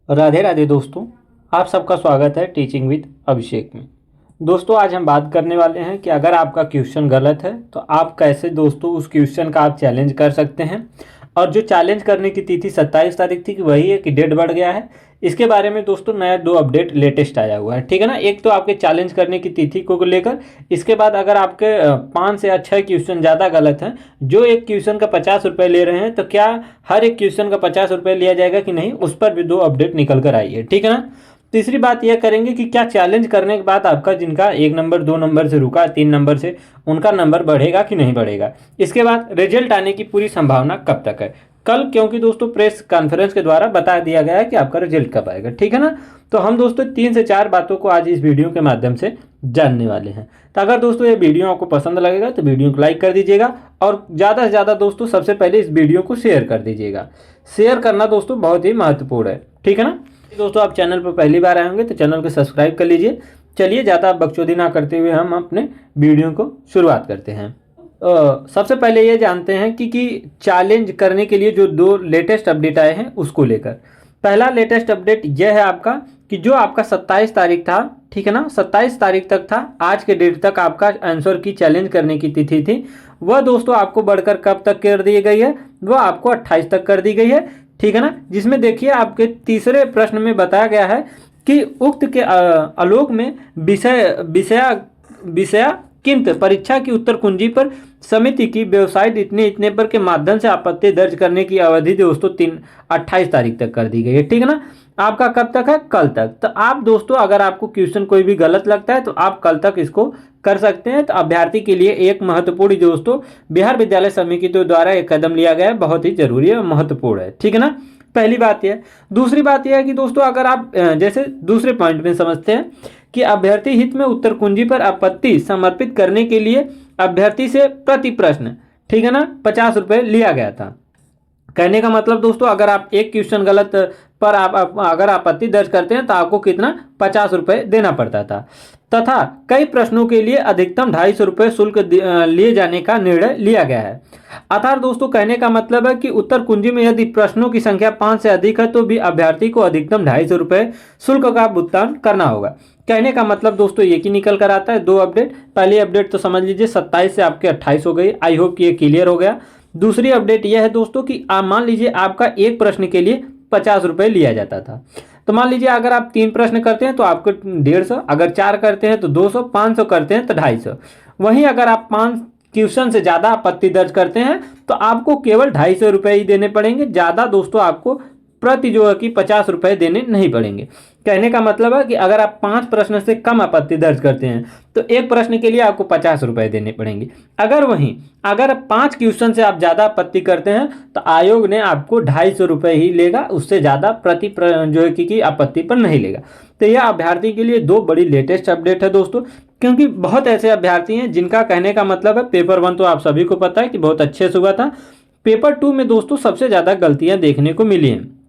राधे राधे दोस्तों। आप सबका स्वागत है टीचिंग विद अभिषेक में। दोस्तों आज हम बात करने वाले हैं कि अगर आपका क्वेश्चन गलत है तो आप कैसे दोस्तों उस क्वेश्चन का आप चैलेंज कर सकते हैं। और जो चैलेंज करने की तिथि 27 तारीख थी कि वही है कि डेट बढ़ गया है। इसके बारे में दोस्तों नया 2 अपडेट लेटेस्ट आया हुआ है, ठीक है ना। एक तो आपके चैलेंज करने की तिथि को लेकर, इसके बाद अगर आपके 5 से 6 क्वेश्चन ज़्यादा गलत हैं, जो एक क्वेश्चन का 50 रुपये ले रहे हैं, तो क्या हर एक क्वेश्चन का 50 रुपये लिया जाएगा कि नहीं, उस पर भी 2 अपडेट निकल कर आई है, ठीक है ना। तीसरी बात यह करेंगे कि क्या चैलेंज करने के बाद आपका जिनका 1 नंबर 2 नंबर से रुका 3 नंबर से, उनका नंबर बढ़ेगा कि नहीं बढ़ेगा। इसके बाद रिजल्ट आने की पूरी संभावना कब तक है कल, क्योंकि दोस्तों प्रेस कॉन्फ्रेंस के द्वारा बता दिया गया है कि आपका रिजल्ट कब आएगा, ठीक है ना। तो हम दोस्तों 3 से 4 बातों को आज इस वीडियो के माध्यम से जानने वाले हैं। तो अगर दोस्तों ये वीडियो आपको पसंद लगेगा तो वीडियो को लाइक कर दीजिएगा और ज़्यादा से ज़्यादा दोस्तों सबसे पहले इस वीडियो को शेयर कर दीजिएगा। शेयर करना दोस्तों बहुत ही महत्वपूर्ण है, ठीक है ना। दोस्तों आप चैनल पर पहली बार आए होंगे तो चैनल को सब्सक्राइब कर लीजिए। चलिए ज़्यादा बकचोदी ना करते हुए हम अपने वीडियो को शुरुआत करते हैं। सबसे पहले ये जानते हैं कि चैलेंज करने के लिए जो 2 लेटेस्ट अपडेट आए हैं उसको लेकर। पहला लेटेस्ट अपडेट यह है आपका कि जो आपका 27 तारीख था, ठीक है ना, 27 तारीख तक था, आज के डेट तक आपका आंसर की चैलेंज करने की तिथि थी, वह दोस्तों आपको बढ़कर कब तक कर दी गई है, वह आपको 28 तक कर दी गई है, ठीक है ना। जिसमें देखिए आपके तीसरे प्रश्न में बताया गया है कि उक्त के आलोक में विषया किंत परीक्षा की उत्तर कुंजी पर समिति की वेबसाइट इतने इतने पर के माध्यम से आपत्ति दर्ज करने की अवधि दोस्तों 28 तारीख तक कर दी गई है, ठीक है ना। आपका कब तक है, कल तक। तो आप दोस्तों अगर आपको क्वेश्चन कोई भी गलत लगता है तो आप कल तक इसको कर सकते हैं। तो अभ्यर्थी के लिए एक महत्वपूर्ण दोस्तों बिहार विद्यालय समिति द्वारा एक कदम लिया गया है, बहुत ही जरूरी है, महत्वपूर्ण है, ठीक है ना। पहली बात यह। दूसरी बात यह है कि दोस्तों अगर आप जैसे दूसरे पॉइंट में समझते हैं कि अभ्यर्थी हित में उत्तर कुंजी पर आपत्ति समर्पित करने के लिए अभ्यर्थी से प्रति प्रश्न, ठीक है ना, 50 रुपये लिया गया था। कहने का मतलब दोस्तों अगर आप एक क्वेश्चन गलत पर आप अगर आपत्ति दर्ज करते हैं तो आपको कितना 50 रुपये देना पड़ता था, तथा कई प्रश्नों के लिए अधिकतम 250 रुपये शुल्क लिए जाने का निर्णय लिया गया है। अर्थात दोस्तों कहने का मतलब है कि उत्तर कुंजी में यदि प्रश्नों की संख्या 5 से अधिक है तो भी अभ्यर्थी को अधिकतम 250 रुपये शुल्क का भुगतान करना होगा। कहने का मतलब दोस्तों ये की निकल कर आता है 2 अपडेट। पहली अपडेट तो समझ लीजिए 27 से आपके 28 हो गई। आई होप कि ये क्लियर हो गया। दूसरी अपडेट यह है दोस्तों कि मान लीजिए आपका एक प्रश्न के लिए 50 रुपये लिया जाता था। तो मान लीजिए अगर आप 3 प्रश्न करते हैं तो आपको 150, अगर 4 करते हैं तो 200, 500 करते हैं तो 250। वहीं अगर आप 5 क्वेश्चन से ज़्यादा आपत्ति दर्ज करते हैं तो आपको केवल 250 रुपये ही देने पड़ेंगे। ज़्यादा दोस्तों आपको प्रति जो है कि 50 रुपये देने नहीं पड़ेंगे। कहने का मतलब है कि अगर आप 5 प्रश्न से कम आपत्ति दर्ज करते हैं तो एक प्रश्न के लिए आपको 50 रुपये देने पड़ेंगे। अगर 5 क्वेश्चन से आप ज़्यादा आपत्ति करते हैं तो आयोग ने आपको 250 रुपये ही लेगा, उससे ज़्यादा प्रति जो है कि आपत्ति पर नहीं लेगा। तो यह अभ्यर्थी के लिए 2 बड़ी लेटेस्ट अपडेट है दोस्तों, क्योंकि बहुत ऐसे अभ्यर्थी हैं जिनका कहने का मतलब है पेपर 1 तो आप सभी को पता है कि बहुत अच्छे से हुआ था। पेपर 2 में दोस्तों सबसे ज़्यादा गलतियाँ देखने को मिली हैं।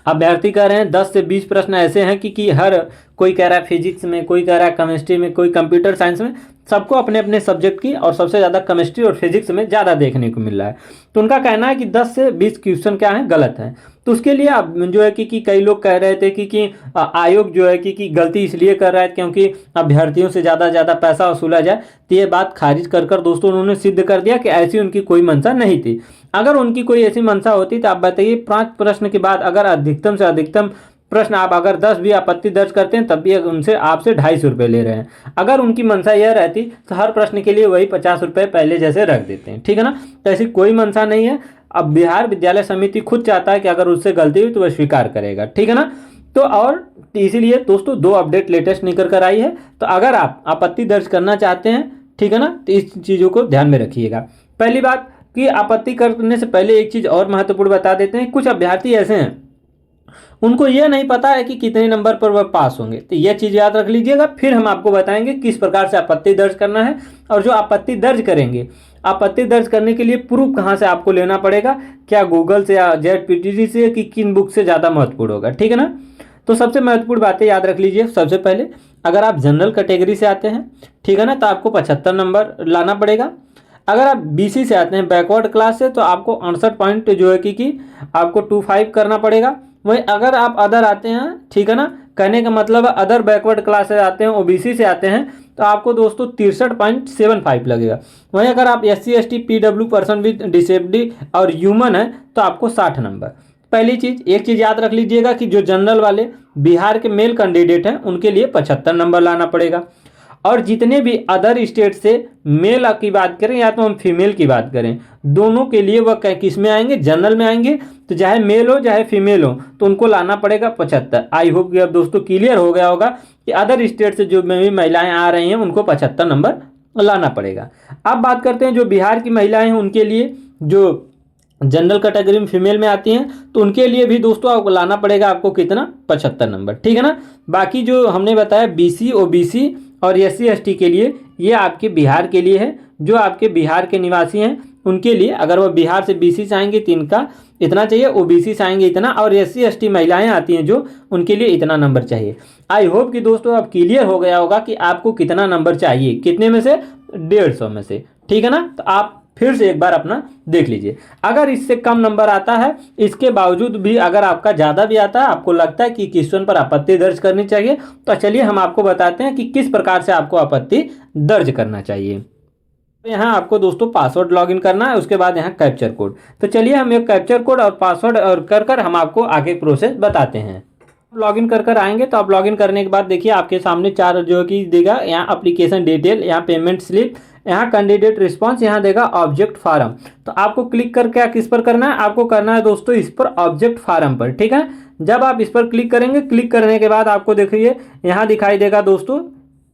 अभ्यर्थी कह रहे हैं 10 से 20 प्रश्न ऐसे हैं कि हर कोई कह रहा है फिजिक्स में, कोई कह रहा है केमिस्ट्री में, कोई कंप्यूटर साइंस में, सबको अपने अपने सब्जेक्ट की और सबसे ज़्यादा केमिस्ट्री और फिजिक्स में ज़्यादा देखने को मिल रहा है। तो उनका कहना है कि 10 से 20 क्वेश्चन क्या हैं, गलत हैं। तो उसके लिए अब जो है कि कई लोग कह रहे थे कि आयोग जो है कि गलती इसलिए कर रहा है क्योंकि अभ्यर्थियों से ज़्यादा पैसा वसूला जाए। तो ये बात खारिज कर दोस्तों उन्होंने सिद्ध कर दिया कि ऐसी उनकी कोई मंशा नहीं थी। अगर उनकी कोई ऐसी मंशा होती तो आप बताइए 5 प्रश्न के बाद अगर अधिकतम से अधिकतम प्रश्न आप अगर 10 भी आपत्ति दर्ज करते हैं तब भी उनसे आपसे 250 रुपये ले रहे हैं। अगर उनकी मंशा यह रहती तो हर प्रश्न के लिए वही 50 रुपये पहले जैसे रख देते हैं, ठीक है ना। तो ऐसी कोई मंशा नहीं है। अब बिहार विद्यालय समिति खुद चाहता है कि अगर उससे गलती हुई तो वह स्वीकार करेगा, ठीक है ना। तो और इसीलिए दोस्तों 2 अपडेट लेटेस्ट निकल कर आई है। तो अगर आप आपत्ति दर्ज करना चाहते हैं, ठीक है ना, तो इस चीज़ों को ध्यान में रखिएगा। पहली बात कि आपत्ति करने से पहले एक चीज़ और महत्वपूर्ण बता देते हैं। कुछ अभ्यर्थी ऐसे हैं उनको यह नहीं पता है कि कितने नंबर पर वह पास होंगे। तो यह चीज़ याद रख लीजिएगा। फिर हम आपको बताएंगे किस प्रकार से आपत्ति दर्ज करना है, और जो आपत्ति दर्ज करेंगे, आपत्ति दर्ज करने के लिए प्रूफ कहाँ से आपको लेना पड़ेगा, क्या गूगल से या जेडपीटीसी से, कि किन बुक से ज़्यादा महत्वपूर्ण होगा, ठीक है ना। तो सबसे महत्वपूर्ण बातें याद रख लीजिए। सबसे पहले अगर आप जनरल कैटेगरी से आते हैं, ठीक है ना, तो आपको 75 नंबर लाना पड़ेगा। अगर आप बीसी से आते हैं बैकवर्ड क्लास से तो आपको 68 पॉइंट जो है कि आपको 25 करना पड़ेगा। वही अगर आप अदर आते हैं, ठीक है ना, कहने का मतलब अदर बैकवर्ड क्लास से आते हैं, ओबीसी से आते हैं, तो आपको दोस्तों 63.75 लगेगा। वहीं अगर आप SC ST PW person with disability और ह्यूमन है तो आपको 60 नंबर। पहली चीज़, एक चीज़ याद रख लीजिएगा कि जो जनरल वाले बिहार के मेल कैंडिडेट हैं उनके लिए 75 नंबर लाना पड़ेगा, और जितने भी अदर स्टेट से मेल की बात करें या तो हम फीमेल की बात करें, दोनों के लिए वह किस में आएंगे, जनरल में आएंगे, तो चाहे मेल हो चाहे फीमेल हो तो उनको लाना पड़ेगा 75। आई होप कि अब दोस्तों क्लियर हो गया होगा कि अदर स्टेट से जो भी महिलाएं आ रही हैं उनको 75 नंबर लाना पड़ेगा। अब बात करते हैं जो बिहार की महिलाएं हैं उनके लिए, जो जनरल कैटेगरी में फीमेल में आती हैं, तो उनके लिए भी दोस्तों आपको लाना पड़ेगा आपको कितना, 75 नंबर, ठीक है ना। बाकी जो हमने बताया BC OBC और SC ST के लिए, ये आपके बिहार के लिए है। जो आपके बिहार के निवासी हैं उनके लिए, अगर वह बिहार से BC से आएंगे तो इनका इतना चाहिए, OBC से आएंगे इतना, और SC ST महिलाएं आती हैं जो, उनके लिए इतना नंबर चाहिए। आई होप कि दोस्तों अब क्लियर हो गया होगा कि आपको कितना नंबर चाहिए, कितने में से, 150 में से, ठीक है ना। तो आप फिर से एक बार अपना देख लीजिए। अगर इससे कम नंबर आता है, इसके बावजूद भी अगर आपका ज़्यादा भी आता है, आपको लगता है कि क्वेश्चन पर आपत्ति दर्ज करनी चाहिए, तो चलिए हम आपको बताते हैं कि किस प्रकार से आपको आपत्ति दर्ज करना चाहिए। यहाँ आपको दोस्तों पासवर्ड लॉगिन करना है, उसके बाद यहाँ कैप्चर कोड। तो चलिए हम एक कैप्चर कोड और पासवर्ड और कर हम आपको आगे प्रोसेस बताते हैं। लॉगिन कर आएंगे तो आप लॉगिन करने के बाद देखिए आपके सामने 4 जो कि देगा, यहाँ एप्लीकेशन डिटेल, यहाँ पेमेंट स्लिप, यहाँ कैंडिडेट रिस्पांस, यहाँ देगा ऑब्जेक्ट फार्म। तो आपको क्लिक करके किस पर करना है, आपको करना है दोस्तों इस पर ऑब्जेक्ट फार्म पर, ठीक है। जब आप इस पर क्लिक करेंगे, क्लिक करने के बाद आपको देखिए यहाँ दिखाई देगा दोस्तों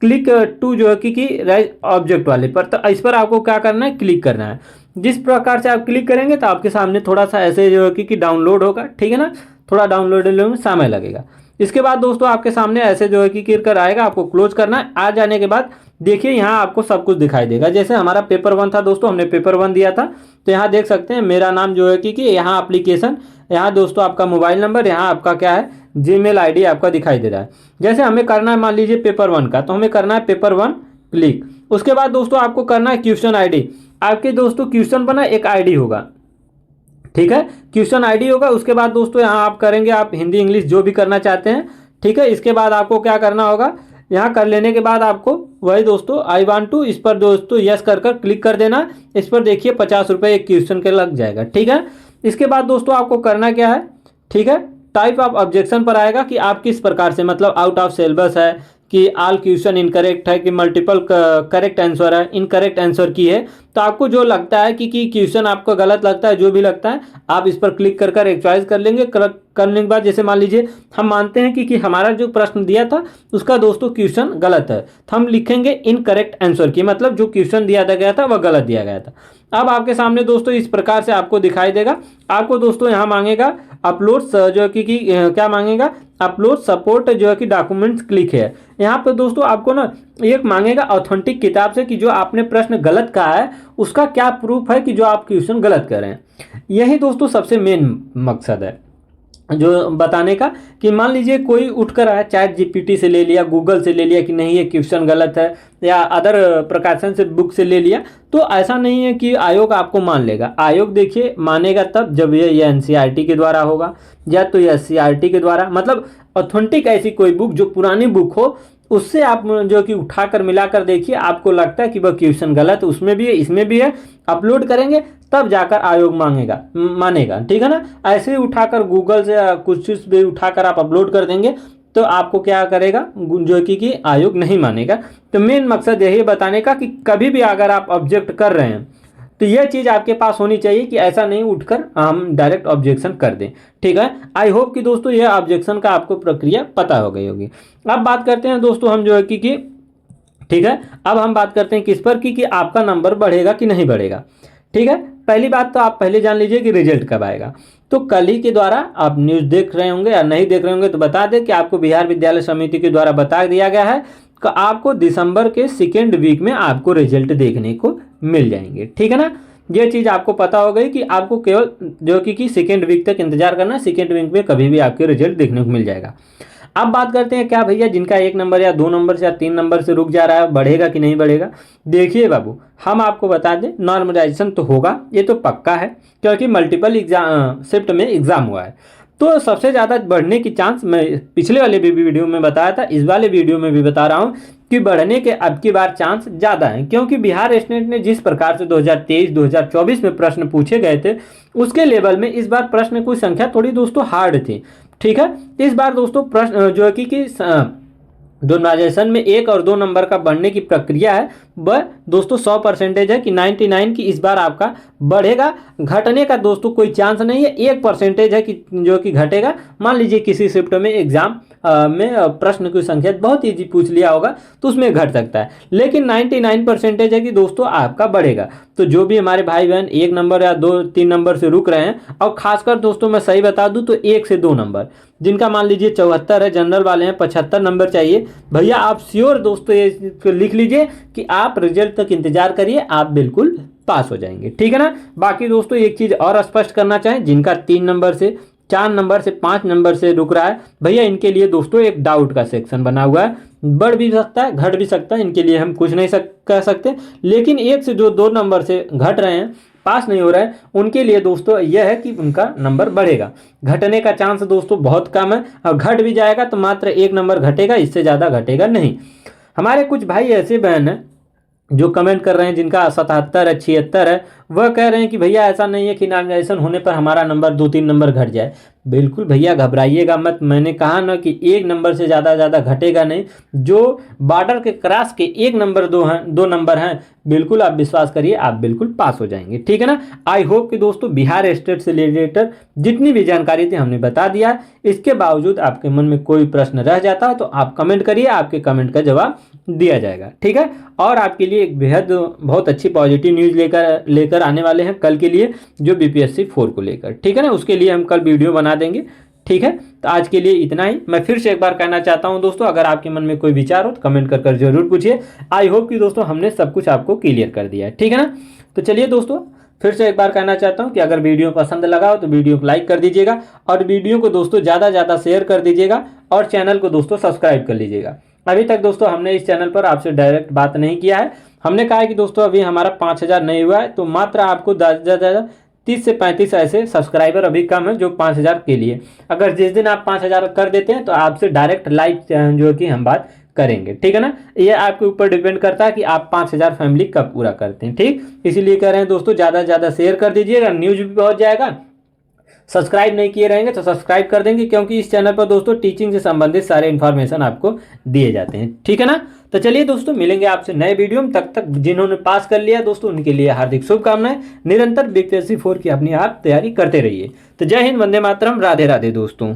क्लिक टू जो है कि ऑब्जेक्ट वाले पर, तो इस पर आपको क्या करना है, क्लिक करना है। जिस प्रकार से आप क्लिक करेंगे तो आपके सामने थोड़ा सा ऐसे जो है कि डाउनलोड होगा, ठीक है ना, थोड़ा डाउनलोड में समय लगेगा। इसके बाद दोस्तों आपके सामने ऐसे जो है कि गिर कर आएगा, आपको क्लोज करना है। आ जाने के बाद देखिए यहाँ आपको सब कुछ दिखाई देगा। जैसे हमारा पेपर 1 था दोस्तों, हमने पेपर 1 दिया था, तो यहाँ देख सकते हैं मेरा नाम जो है कि यहाँ एप्लीकेशन, यहाँ दोस्तों आपका मोबाइल नंबर, यहाँ आपका क्या है जीमेल आईडी आपका दिखाई दे रहा है। जैसे हमें करना है मान लीजिए पेपर 1 का, तो हमें करना है पेपर 1 क्लिक। उसके बाद दोस्तों आपको करना है क्वेश्चन आईडी, आपके दोस्तों क्वेश्चन पर ना एक आईडी होगा, ठीक है, क्वेश्चन आईडी होगा। उसके बाद दोस्तों यहाँ आप करेंगे, आप हिंदी इंग्लिश जो भी करना चाहते हैं, ठीक है। इसके बाद आपको क्या करना होगा, यहाँ कर लेने के बाद आपको वही दोस्तों आई वांट टू, इस पर दोस्तों यस कर क्लिक कर देना। इस पर देखिए 50 रुपये एक क्वेश्चन के लग जाएगा, ठीक है। इसके बाद दोस्तों आपको करना क्या है, ठीक है, टाइप ऑफ ऑब्जेक्शन पर आएगा कि आप किस प्रकार से, मतलब आउट ऑफ सिलेबस है कि ऑल क्वेश्चन इनकरेक्ट है कि मल्टीपल करेक्ट आंसर है, इनकरेक्ट आंसर की है। तो आपको जो लगता है कि क्वेश्चन आपको गलत लगता है, जो भी लगता है आप इस पर क्लिक कर एक चॉइस कर लेंगे। करने के बाद जैसे मान लीजिए हम मानते हैं कि हमारा जो प्रश्न दिया था उसका दोस्तों क्वेश्चन गलत है, तो हम लिखेंगे इनकरेक्ट आंसर की, मतलब जो क्वेश्चन दिया गया था वह गलत दिया गया था। अब आपके सामने दोस्तों इस प्रकार से आपको दिखाई देगा। आपको दोस्तों यहाँ मांगेगा अपलोड जो है कि क्या मांगेगा, अपलोड सपोर्ट जो है कि डॉक्यूमेंट्स क्लिक है। यहाँ पे दोस्तों आपको ना एक मांगेगा ऑथेंटिक किताब से कि जो आपने प्रश्न गलत कहा है उसका क्या प्रूफ है कि जो आप क्वेश्चन गलत कर रहे हैं। यही दोस्तों सबसे मेन मकसद है जो बताने का, कि मान लीजिए कोई उठकर आया, चैट जीपीटी से ले लिया, गूगल से ले लिया कि नहीं ये क्वेश्चन गलत है, या अदर प्रकाशन से बुक से ले लिया, तो ऐसा नहीं है कि आयोग आपको मान लेगा। आयोग देखिए मानेगा तब जब ये एनसीईआरटी के द्वारा होगा या तो एससीईआरटी के द्वारा, मतलब ऑथेंटिक ऐसी कोई बुक जो पुरानी बुक हो उससे आप जो कि उठाकर मिलाकर देखिए, आपको लगता है कि वह क्वेश्चन गलत उसमें भी है इसमें भी है, अपलोड करेंगे तब जाकर आयोग मानेगा, ठीक है ना। ऐसे ही उठाकर गूगल से कुछ चीज़ भी उठाकर आप अपलोड कर देंगे तो आपको क्या करेगा, जो कि आयोग नहीं मानेगा। तो मेन मकसद यही बताने का कि कभी भी अगर आप ऑब्जेक्ट कर रहे हैं तो यह चीज़ आपके पास होनी चाहिए कि ऐसा नहीं उठकर हम डायरेक्ट ऑब्जेक्शन कर दें, ठीक है। आई होप कि दोस्तों यह ऑब्जेक्शन का आपको प्रक्रिया पता हो गई होगी। अब बात करते हैं दोस्तों हम जो है कि ठीक है, अब हम बात करते हैं किस पर कि आपका नंबर बढ़ेगा कि नहीं बढ़ेगा, ठीक है। पहली बात तो आप पहले जान लीजिए कि रिजल्ट कब आएगा। तो कल ही के द्वारा आप न्यूज़ देख रहे होंगे या नहीं देख रहे होंगे तो बता दें कि आपको बिहार विद्यालय समिति के द्वारा बता दिया गया है कि आपको दिसंबर के 2nd वीक में आपको रिजल्ट देखने को मिल जाएंगे, ठीक है ना। ये चीज़ आपको पता हो गई कि आपको केवल जो कि 2nd वीक तक इंतजार करना है, 2nd वीक में कभी भी आपके रिजल्ट देखने को मिल जाएगा। अब बात करते हैं क्या भैया जिनका 1 नंबर या 2 नंबर से या 3 नंबर से रुक जा रहा है, बढ़ेगा कि नहीं बढ़ेगा। देखिए बाबू, हम आपको बता दें नॉर्मलाइजेशन तो होगा, ये तो पक्का है, क्योंकि मल्टीपल एग्जाम शिफ्ट में एग्ज़ाम हुआ है। तो सबसे ज़्यादा बढ़ने की चांस मैं पिछले वाले भी वीडियो में बताया था, इस वाले वीडियो में भी बता रहा हूँ कि बढ़ने के अब की बार चांस ज़्यादा हैं, क्योंकि बिहार स्टेट ने जिस प्रकार से 2023-2024 में प्रश्न पूछे गए थे उसके लेवल में इस बार प्रश्न की संख्या थोड़ी दोस्तों हार्ड थी। ठीक है, इस बार दोस्तों प्रश्न जो है कि दोनों में 1 और 2 नंबर का बढ़ने की प्रक्रिया है वह दोस्तों 100% है कि 99 की इस बार आपका बढ़ेगा। घटने का दोस्तों कोई चांस नहीं है, 1% है कि जो कि घटेगा। मान लीजिए किसी शिफ्ट में एग्जाम में प्रश्न की संख्या बहुत ईजी पूछ लिया होगा तो उसमें घट सकता है, लेकिन 99% है कि दोस्तों आपका बढ़ेगा। तो जो भी हमारे भाई बहन 1 नंबर या 2-3 नंबर से रुक रहे हैं, और खासकर दोस्तों मैं सही बता दूं तो 1 से 2 नंबर, जिनका मान लीजिए 74 है, जनरल वाले हैं 75 नंबर चाहिए, भैया आप श्योर दोस्तों ये लिख लीजिए कि आप रिजल्ट तक इंतजार करिए, आप बिल्कुल पास हो जाएंगे। ठीक है ना। बाकी दोस्तों एक चीज़ और स्पष्ट करना चाहें, जिनका 3 नंबर से 4 नंबर से 5 नंबर से रुक रहा है, भैया इनके लिए दोस्तों एक डाउट का सेक्शन बना हुआ है, बढ़ भी सकता है घट भी सकता है, इनके लिए हम कुछ नहीं कह सकते। लेकिन 1 से जो 2 नंबर से घट रहे हैं, पास नहीं हो रहा है, उनके लिए दोस्तों यह है कि उनका नंबर बढ़ेगा। घटने का चांस दोस्तों बहुत कम है, और घट भी जाएगा तो मात्र 1 नंबर घटेगा, इससे ज़्यादा घटेगा नहीं। हमारे कुछ भाई ऐसे बहन हैं जो कमेंट कर रहे हैं जिनका 77 है 76 है, वह कह रहे हैं कि भैया ऐसा नहीं है कि नॉमिनेशन होने पर हमारा नंबर 2-3 नंबर घट जाए। बिल्कुल भैया घबराइएगा मत, मैंने कहा ना कि 1 नंबर से ज़्यादा घटेगा नहीं। जो बॉर्डर के क्रॉस के 1 नंबर 2 नंबर हैं, बिल्कुल आप विश्वास करिए आप बिल्कुल पास हो जाएंगे। ठीक है ना। आई होप कि दोस्तों बिहार स्टेट से रिलेटेड जितनी भी जानकारी थी हमने बता दिया। इसके बावजूद आपके मन में कोई प्रश्न रह जाता है तो आप कमेंट करिए, आपके कमेंट का जवाब दिया जाएगा। ठीक है। और आपके लिए एक बेहद बहुत अच्छी पॉजिटिव न्यूज़ लेकर आने वाले हैं कल के लिए, जो बीपीएससी 4 को लेकर। ठीक है ना, उसके लिए हम कल वीडियो बना देंगे। ठीक है, तो आज के लिए इतना ही। मैं फिर से एक बार कहना चाहता हूं दोस्तों, अगर आपके मन में कोई विचार हो तो कमेंट कर जरूर पूछिए। आई होप कि दोस्तों हमने सब कुछ आपको क्लियर कर दिया है। ठीक है ना। तो चलिए दोस्तों, फिर से एक बार कहना चाहता हूं कि अगर वीडियो पसंद लगा हो तो वीडियो को लाइक कर दीजिएगा, और वीडियो को दोस्तों ज़्यादा शेयर कर दीजिएगा, और चैनल को दोस्तों सब्सक्राइब कर लीजिएगा। अभी तक दोस्तों हमने इस चैनल पर आपसे डायरेक्ट बात नहीं किया है। हमने कहा है कि दोस्तों अभी हमारा 5000 नहीं हुआ है, तो मात्र आपको 30 से 35 ऐसे सब्सक्राइबर अभी कम है जो 5000 के लिए। अगर जिस दिन आप 5000 कर देते हैं तो आपसे डायरेक्ट लाइव जो कि हम बात करेंगे। ठीक है ना। ये आपके ऊपर डिपेंड करता है कि आप 5000 फैमिली कब पूरा करते हैं। ठीक, इसीलिए कह रहे हैं दोस्तों ज़्यादा शेयर कर दीजिएगा, न्यूज़ भी पहुँच जाएगा। सब्सक्राइब नहीं किए रहेंगे तो सब्सक्राइब कर देंगे, क्योंकि इस चैनल पर दोस्तों टीचिंग से संबंधित सारे इन्फॉर्मेशन आपको दिए जाते हैं। ठीक है ना। तो चलिए दोस्तों, मिलेंगे आपसे नए वीडियो में। तब तक जिन्होंने पास कर लिया दोस्तों उनके लिए हार्दिक शुभकामनाएं। निरंतर बीपीएससी 4 की अपनी आप तैयारी करते रहिए। तो जय हिंद, वंदे मातरम, राधे राधे दोस्तों।